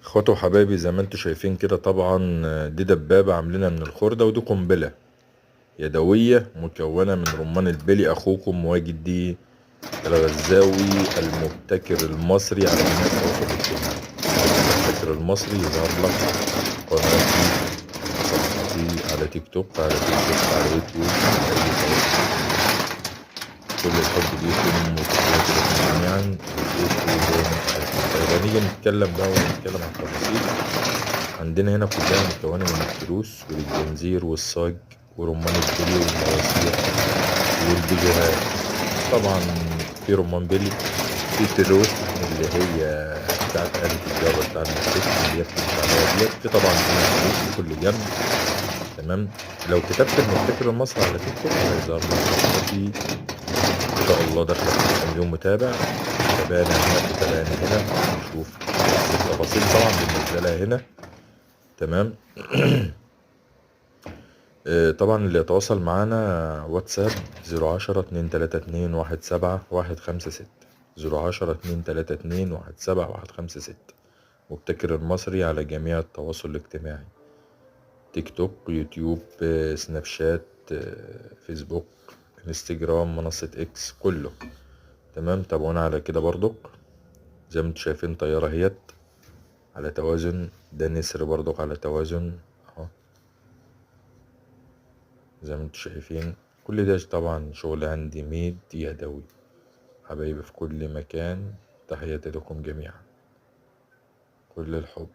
اخواته وحبايبي، زي ما انتوا شايفين كده طبعا دي دبابة عاملينها من الخردة، ودي قنبلة يدوية مكونة من رمان البلي. اخوكم واجد دي الغزاوي، المبتكر المصري على جميع التواصل الاجتماعي. المبتكر المصري يظهر لك قناتي، صفحتي على تيك توك، على فيسبوك، على يوتيوب، على اي تواصل. كل الحب ليكم وتحياتي لكم جميعا، وشوفوا زي ما انتم شايفين. طيب هنيجي نتكلم بقى ونتكلم عن التفاصيل. عندنا هنا كلها مكونة من التروس والجنزير والصاج ورمان البلي والمواسير والبيجرات. طبعا في رمان بلي، في تروس اللي هي بتاعت آلة الجارة بتاع الموتوسيكل اللي هي بتمشي عليها ديت. في طبعا كمان تروس في كل جنب. تمام. لو كتبت المبتكر المصري على تيك توك هيظهر لك صفحتي ان شاء الله، داخله في 5 مليون متابع. تابعنا هنا، تابعنا هنا، نشوف التفاصيل طبعا بننزلها هنا. تمام. طبعا اللي يتواصل معانا واتساب 010 232 17 156. 010 232 17 156. مبتكر المصري على جميع التواصل الاجتماعي: تيك توك، يوتيوب، سناب شات، فيسبوك، انستجرام، منصة اكس، كله. تمام. تابعونا على كده برضك. زي ما انتوا شايفين طيارة اهيت على توازن، ده نسر برضك على توازن اهو. زي ما انتوا شايفين كل ده طبعا شغل هاند ميد يدوي. حبايبي في كل مكان، تحياتي لكم جميعا، كل الحب.